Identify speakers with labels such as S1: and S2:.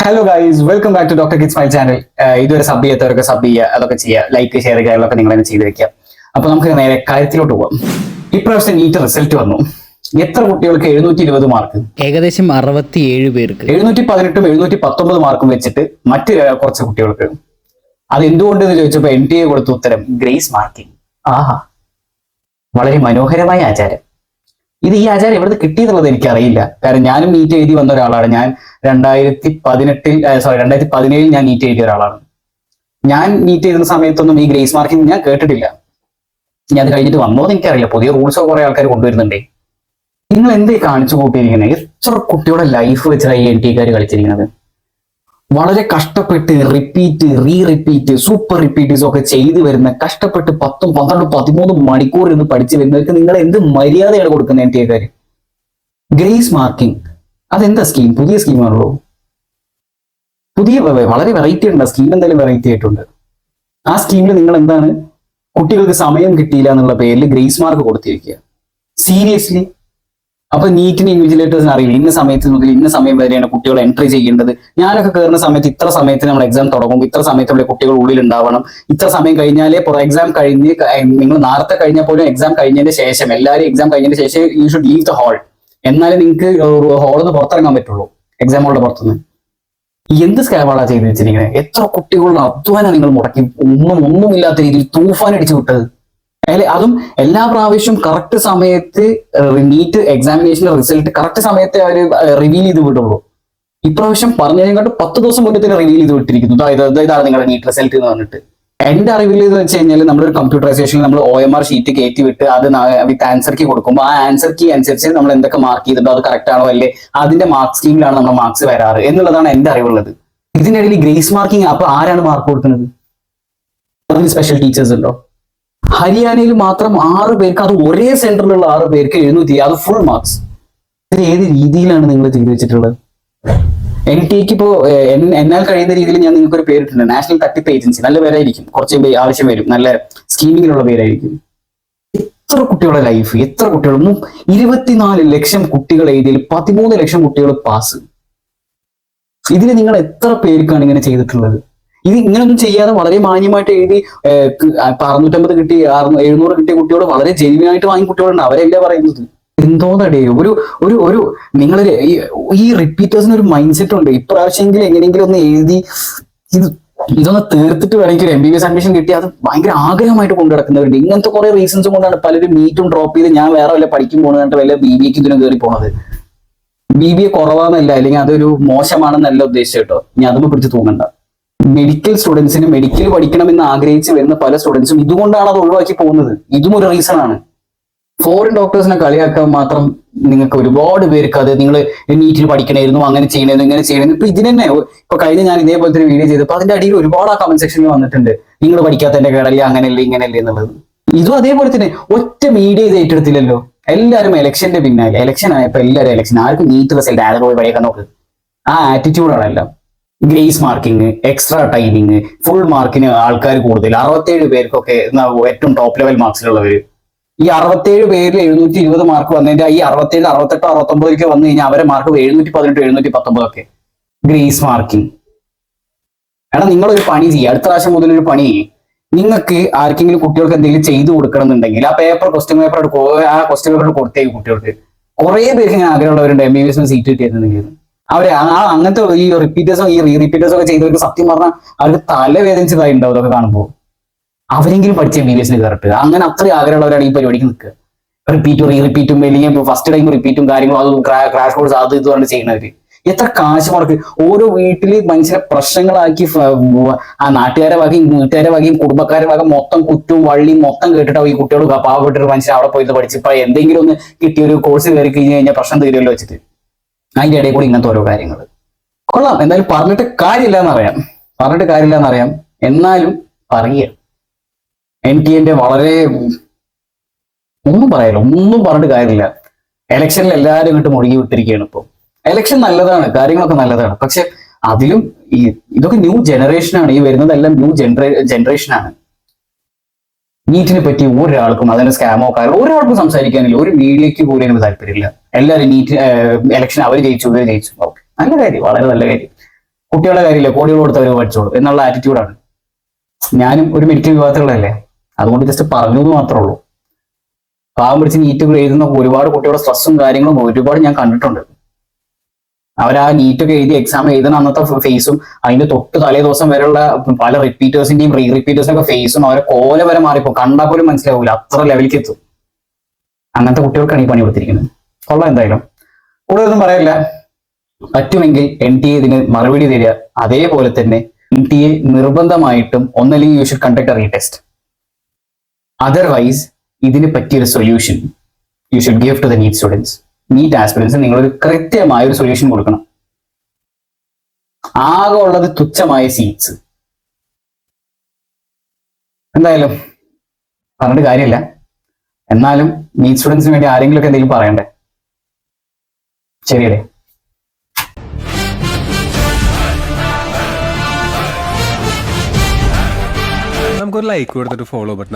S1: Hello guys, welcome back to Doctor Kids my channel. ഇതുവരെ sub ചെയ്യാത്തവരൊക്കെ sub ചെയ്യുക, അതൊക്കെ ചെയ്യുക, ലൈക്ക് ഷെയർ കാര്യങ്ങളൊക്കെ നിങ്ങൾ തന്നെ ചെയ്ത് വെക്കുക. അപ്പൊ നമുക്ക് നേരെ കാര്യത്തിലോട്ട് പോവാം. ഇപ്രാവശ്യം നീറ്റ് റിസൾട്ട് വന്നു. എത്ര കുട്ടികൾക്ക് 720 മാർക്ക്?
S2: ഏകദേശം 67 പേർക്ക്.
S1: 718ഉം 719 മാർക്കും വെച്ചിട്ട് മറ്റ് കുറച്ച് കുട്ടികൾക്ക്. അത് എന്തുകൊണ്ടെന്ന് ചോദിച്ചപ്പോൾ NTA കൊടുത്ത ഉത്തരം ഗ്രേസ് മാർക്കിംഗ്. ആഹാ, വളരെ മനോഹരമായ ആചാരം. ഈ ആചാരം എവിടെ നിന്ന് കിട്ടിയെന്നുള്ളത് എനിക്കറിയില്ല. കാരണം ഞാനും നീറ്റ് എഴുതി വന്ന ഒരാളാണ്. ഞാൻ 2017 ഞാൻ നീറ്റ് എഴുതിയ ഒരാളാണ്. ഞാൻ നീറ്റ് എഴുതുന്ന സമയത്തൊന്നും ഈ ഗ്രേസ് മാർക്കിംഗ് ഞാൻ കേട്ടിട്ടില്ല. ഞാൻ അത് കഴിഞ്ഞിട്ട് വന്നോ എന്ന് എനിക്കറിയില്ല. പുതിയ റൂൾസ് കുറെ ആൾക്കാർ കൊണ്ടുവരുന്നുണ്ടേ. നിങ്ങൾ എന്തേ കാണിച്ചു കൂട്ടിയിരിക്കുന്നത്? എത്ര കുട്ടിയുടെ ലൈഫ് വെച്ചാണ് ഈ NTA കളിച്ചിരിക്കുന്നത്. വളരെ കഷ്ടപ്പെട്ട് റിപ്പീറ്റ്, റിപ്പീറ്റ്, സൂപ്പർ റിപ്പീറ്റേഴ്സ് ഒക്കെ ചെയ്തു വരുന്ന, കഷ്ടപ്പെട്ട് 10, 12, 13 മണിക്കൂർ ഇരുന്ന് പഠിച്ചു വരുന്നവർക്ക് നിങ്ങൾ എന്ത് മര്യാദയാണ് കൊടുക്കുന്നത് NTA? ഗ്രേസ് മാർക്കിംഗ് അതെന്താ സ്കീം? പുതിയ സ്കീമാണല്ലോ. വളരെ വെറൈറ്റി ഉണ്ട്. സ്കീം എന്തായാലും വെറൈറ്റി ആയിട്ടുണ്ട്. ആ സ്കീമിൽ നിങ്ങൾ എന്താണ്, കുട്ടികൾക്ക് സമയം കിട്ടിയില്ല എന്നുള്ള പേരിൽ ഗ്രേസ് മാർക്ക് കൊടുത്തിരിക്കുക. സീരിയസ്ലി? അപ്പൊ നീറ്റിന് ഇൻവിജിലേറ്റേഴ്സിന് അറിയില്ല ഇന്ന സമയത്ത് മുതൽ ഇന്ന സമയം വരെയാണ് കുട്ടികൾ എൻട്രി ചെയ്യേണ്ടത്. ഞാനൊക്കെ കയറുന്ന സമയത്ത് ഇത്ര സമയത്ത് നമ്മൾ എക്സാം തുടങ്ങും, ഇത്ര സമയത്തുള്ള കുട്ടികൾ ഉള്ളിൽ ഉണ്ടാവണം, ഇത്ര സമയം കഴിഞ്ഞാലേ എക്സാം കഴിഞ്ഞ്, നിങ്ങൾ നേരത്തെ കഴിഞ്ഞാൽ പോലും എക്സാം കഴിഞ്ഞതിന് ശേഷം, എല്ലാവരും എക്സാം കഴിഞ്ഞതിന് ശേഷം you should leave the hall. എന്നാലേ നിങ്ങൾക്ക് ഹാളിൽ നിന്ന് പുറത്തിറങ്ങാൻ പറ്റുള്ളൂ, എക്സാം ഹാളിന്റെ പുറത്തുനിന്ന്. എന്ത് സ്കാമാണ് ചെയ്ത് വെച്ചിരിക്കുന്നത്? എത്ര കുട്ടികളുടെ അധ്വാനം നിങ്ങൾ മുടക്കി ഒന്നുമില്ലാത്ത രീതിയിൽ തൂഫാൻ അടിച്ചു വിട്ടത്. അതും എല്ലാ പ്രാവശ്യവും കറക്റ്റ് സമയത്ത് നീറ്റ് എക്സാമിനേഷന്റെ റിസൾട്ട് കറക്റ്റ് സമയത്ത് അവർ റിവീൽ ചെയ്ത് വിടുള്ളൂ. ഇപ്രാവശ്യം പറഞ്ഞതിനെക്കാട്ട് 10 ദിവസം മുന്നേ തന്നെ റിവീൽ ചെയ്ത് വിട്ടിരിക്കുന്നു. ഇതാണ് നിങ്ങളുടെ നീറ്റ് റിസൾട്ട് എന്ന് പറഞ്ഞിട്ട്. എന്റെ അറിവിൽ എന്ന് വെച്ച് കഴിഞ്ഞാൽ നമ്മളൊരു കമ്പ്യൂട്ടറൈസേഷനിൽ നമ്മൾ OMR ഷീറ്റ് കയറ്റി വിട്ട് അത് വിത്ത് ആൻസർ കീ കൊടുക്കുമ്പോൾ ആ ആൻസർ കീ അനുസരിച്ച് നമ്മൾ എന്തൊക്കെ മാർക്ക് ചെയ്തിട്ടോ അത് കറക്റ്റ് ആണോ അല്ലേ, അതിന്റെ മാർക്ക് സ്കീമിലാണ് നമ്മുടെ മാർക്സ് വരാറ് എന്നുള്ളതാണ് എന്റെ അറിവുള്ളത്. ഇതിനിടയിൽ ഗ്രേസ് മാർക്കിംഗ്, അപ്പൊ ആരാണ് മാർക്ക് കൊടുക്കുന്നത്? അതിന് സ്പെഷ്യൽ ടീച്ചേഴ്സ് ഉണ്ടോ? ഹരിയാനയിൽ മാത്രം 6 പേർക്ക്, അത് ഒരേ സെന്ററിലുള്ള 6 പേർക്ക് 700, അത് ഫുൾ മാർക്സ്. ഇത് ഏത് രീതിയിലാണ് നിങ്ങൾ ചെയ്തു വെച്ചിട്ടുള്ളത്? NTA ഇപ്പോ എന്നാൽ കഴിയുന്ന രീതിയിൽ ഞാൻ നിങ്ങൾക്ക് ഒരു പേരിട്ടുണ്ട്, നാഷണൽ തട്ടിപ്പ് ഏജൻസി. നല്ല പേരായിരിക്കും, കുറച്ച് ആവശ്യം വരും, നല്ല സ്കീമിങ്ങിലുള്ള പേരായിരിക്കും. എത്ര കുട്ടികളുടെ ലൈഫ്, എത്ര കുട്ടികൾ, 24 ലക്ഷം കുട്ടികൾ എഴുതിയിൽ 13 ലക്ഷം കുട്ടികൾ പാസ്. ഇതിന് നിങ്ങൾ എത്ര പേർക്കാണ് ഇങ്ങനെ ചെയ്തിട്ടുള്ളത്? ഇത് ഇങ്ങനൊന്നും ചെയ്യാതെ വളരെ മാന്യമായിട്ട് എഴുതി 650 കിട്ടി, 700 കിട്ടിയ കുട്ടിയോട് വളരെ ജെന്യുവനായിട്ട് വാങ്ങിയ കുട്ടികളുണ്ട്. അവരല്ല പറയുന്നത്. എന്തോന്നടേ ഒരു നിങ്ങളൊരു ഈ റിപ്പീറ്റേഴ്സിന് ഒരു മൈൻഡ് സെറ്റ് ഉണ്ട്. ഇപ്രാവശ്യമെങ്കിലും എങ്ങനെയെങ്കിലും ഒന്ന് എഴുതി ഇതൊന്ന് തീർത്തിട്ട് വേണമെങ്കിൽ MBBS അഡ്മിഷൻ കിട്ടി അത് ഭയങ്കര ആഗ്രഹമായിട്ട് കൊണ്ടു നടക്കുന്നവരുണ്ട്. ഇങ്ങനത്തെ കുറെ റീസൺസ് കൊണ്ടാണ് പലരും നീറ്റും ഡ്രോപ്പ് ചെയ്ത് ഞാൻ വേറെ വല്ല പഠിക്കും പോകുന്നതായിട്ട് വല്ല BBA ഇതിനും കയറി പോണത്. BBA കുറവാന്നല്ല, അല്ലെങ്കിൽ അതൊരു മോശമാണെന്നല്ല ഉദ്ദേശിച്ചു കേട്ടോ. ഇനി അതൊന്നും പിടിച്ച് തോന്നണ്ട. മെഡിക്കൽ സ്റ്റുഡൻസിന് മെഡിക്കൽ പഠിക്കണമെന്ന് ആഗ്രഹിച്ച് വരുന്ന പല സ്റ്റുഡൻസും ഇതുകൊണ്ടാണ് അത് ഒഴിവാക്കി പോകുന്നത്. ഇതും ഒരു റീസൺ ആണ്. ഫോറിൻ ഡോക്ടേഴ്സിനെ കളിയാക്കാൻ മാത്രം നിങ്ങൾക്ക് ഒരുപാട് പേർക്ക് അത് നിങ്ങൾ നീറ്റിന് പഠിക്കണമായിരുന്നു, അങ്ങനെ ചെയ്യണമായിരുന്നു, ഇങ്ങനെ ചെയ്യണമെന്ന്. ഇപ്പൊ ഇതിന് തന്നെ ഇപ്പൊ കഴിഞ്ഞ ഞാൻ ഇതേപോലത്തെ ഒരു വീഡിയോ ചെയ്തപ്പോൾ അതിന്റെ അടിയിൽ ഒരുപാട് ആ കമന്റ് സെക്ഷനിൽ വന്നിട്ടുണ്ട്, നിങ്ങൾ പഠിക്കാത്തതിന്റെ കേടല്ലേ, അങ്ങനെയല്ലേ ഇങ്ങനെയല്ലേ എന്നുള്ളത്. ഇതും അതേപോലെ തന്നെ ഒറ്റ മീഡിയ ഇത് ഏറ്റെടുത്തില്ലല്ലോ. എല്ലാവരും ഇലക്ഷന്റെ പിന്നാലെ, ഇലക്ഷൻ ആയപ്പോ എല്ലാവരും ഇലക്ഷൻ, ആർക്കും നീറ്റ് റിസൾട്ട് ആരെ പോയി പഠിക്കാൻ നോക്ക്. ആ ആറ്റിറ്റ്യൂഡാണ് എല്ലാം. Grace marking, extra timing, full മാർക്കിന് ആൾക്കാർ കൂടുതൽ. 67 പേർക്കൊക്കെ ഏറ്റവും ടോപ്പ് ലെവൽ മാർക്സിലുള്ളവര്. ഈ 67 പേരിൽ 720 മാർക്ക് വന്നതിന്റെ ഈ 67, 68, 69 വന്നു കഴിഞ്ഞാൽ അവരെ മാർക്ക് 718, 719 ഒക്കെ. Grace marking. എടാ, നിങ്ങളൊരു പണി ചെയ്യുക, അടുത്ത പ്രാവശ്യം മുതൽ ഒരു പണി ചെയ്യും. നിങ്ങൾക്ക് ആർക്കെങ്കിലും കുട്ടികൾക്ക് എന്തെങ്കിലും ചെയ്തു കൊടുക്കണം എന്നുണ്ടെങ്കിൽ ആ ക്വസ്റ്റ്യൻ പേപ്പർ കൊടുത്തേക്ക് കുട്ടികൾക്ക്. കുറെ പേർക്ക് ഇങ്ങനെ ആഗ്രഹമുള്ളവരുണ്ട് MBBS സീറ്റ് കിട്ടിയിരുന്നെങ്കിൽ. അവരെ അങ്ങനത്തെ ഈ റിപ്പീറ്റേഴ്സും റീറിപ്പീറ്റേഴ്സും ഒക്കെ ചെയ്തവർക്ക് സത്യം പറഞ്ഞാൽ അവർക്ക് തലവേദനിച്ചതായി ഉണ്ടാവും ഇതൊക്കെ കാണുമ്പോൾ. അവരെങ്കിലും പഠിച്ച MBBS കയറട്ട്. അങ്ങനെ അത്രയും ആഗ്രഹമുള്ളവരാണ് ഈ പരിപാടിക്ക് നിൽക്കുക. റിപ്പീറ്റും അല്ലെങ്കിൽ ഫസ്റ്റ് ടൈം റിപ്പീറ്റും കാര്യങ്ങളും അത് ക്രാഷ് കോഴ്സ് അത് ഇത് പറഞ്ഞ് ചെയ്യുന്നവര്. എത്ര കാശ് മുടക്ക്. ഓരോ വീട്ടില് മനുഷ്യരെ പ്രശ്നങ്ങളാക്കി ആ നാട്ടുകാരെ വകയും വീട്ടുകാരെ വകയും കുടുംബക്കാരെ വക മൊത്തം കുറ്റും വള്ളിയും മൊത്തം കേട്ടിട്ടാവും ഈ കുട്ടികൾ പാവപ്പെട്ടൊരു മനുഷ്യൻ അവിടെ പോയിട്ട് പഠിച്ച് ഇപ്പൊ എന്തെങ്കിലും ഒന്ന് കിട്ടിയ ഒരു കോഴ്സ് കയറി കഴിഞ്ഞ് കഴിഞ്ഞാൽ പ്രശ്നം തീരുമല്ലോ വെച്ചിട്ട് അതിന്റെ ഇടയിൽ കൂടി ഇങ്ങനത്തെ ഓരോ കാര്യങ്ങൾ. കൊള്ളാം, എന്തായാലും പറഞ്ഞിട്ട് കാര്യമില്ല എന്നറിയാം, എന്നാലും പറയുക. NTA വളരെ ഒന്നും പറഞ്ഞിട്ട് കാര്യമില്ല. ഇലക്ഷനിൽ എല്ലാവരും ഇങ്ങോട്ട് മുഴുകി വിട്ടിരിക്കുകയാണ്. ഇപ്പോൾ ഇലക്ഷൻ നല്ലതാണ്, കാര്യങ്ങളൊക്കെ നല്ലതാണ്, പക്ഷെ അതിലും ഇതൊക്കെ ന്യൂ ജനറേഷനാണ്. ഈ വരുന്നതെല്ലാം ന്യൂ ജനറേഷനാണ്. നീറ്റിനെ പറ്റി ഒരാൾക്കും അതിന്റെ സ്കാമോ കാര്യമോ ഒരാൾക്കും സംസാരിക്കാനില്ല. ഒരു മീഡിയക്ക് പോലും എനിക്ക് താല്പര്യമില്ല. എല്ലാവരും നീറ്റ് ഇലക്ഷൻ അവർ ജയിച്ചു, ഇവർ ജയിച്ചു. ഓക്കെ, നല്ല കാര്യം, വളരെ നല്ല കാര്യം. കുട്ടികളുടെ കാര്യമില്ല, കോടികൾ കൊടുത്തവർ പഠിച്ചോളൂ എന്നുള്ള ആറ്റിറ്റ്യൂഡാണ്. ഞാനും ഒരു മെഡിക്കൽ വിഭാഗത്തിലുള്ളതല്ലേ, അതുകൊണ്ട് ജസ്റ്റ് പറഞ്ഞു എന്ന് മാത്രമേ ഉള്ളൂ. പാവം പിടിച്ച് നീറ്റ് എഴുതുന്ന ഒരുപാട് കുട്ടികളുടെ സ്ട്രെസ്സും കാര്യങ്ങളും ഒരുപാട് ഞാൻ കണ്ടിട്ടുണ്ട്. അവരാ നീറ്റൊക്കെ എഴുതി എക്സാം എഴുതുന്ന അന്നത്തെ ഫേസും അതിന്റെ തൊട്ട് തലേ ദിവസം വരെയുള്ള പല റിപ്പീറ്റേഴ്സിന്റെയും റീ റിപ്പീറ്റേഴ്സിന്റെ ഒക്കെ ഫേസും അവരെ കോല വരെ മാറിപ്പോ കണ്ടാൽ പോലും മനസ്സിലാവൂല, അത്ര ലെവലിലേക്ക് എത്തും. അങ്ങനത്തെ കുട്ടികൾക്കാണ് ഈ പണി കൊടുത്തിരിക്കുന്നത്. കൊള്ളാം. എന്തായാലും കൂടുതലൊന്നും പറയില്ല. പറ്റുമെങ്കിൽ NTA ഇതിന് മറുപടി തരിക. അതേപോലെ തന്നെ NTA നിർബന്ധമായിട്ടും ഒന്നല്ലെങ്കിൽ you should conduct a retest. Otherwise ഇതിന് പറ്റിയൊരു solution you should give to the NEET students. NEET aspirants നിങ്ങളൊരു കൃത്യമായ ഒരു സൊല്യൂഷൻ കൊടുക്കണം. ആകെ ഉള്ളത് തുച്ഛമായ സീറ്റ്സ്. എന്തായാലും പറഞ്ഞിട്ട് കാര്യമില്ല. എന്നാലും നീറ്റ് സ്റ്റുഡൻസിന് വേണ്ടി ആരെങ്കിലും ഒക്കെ എന്തെങ്കിലും പറയണ്ടേ? ശരിയല്ലേ?
S3: നമുക്കൊരു ലൈക്ക് കൊടുത്തിട്ട് ഫോളോ ബട്ടൺ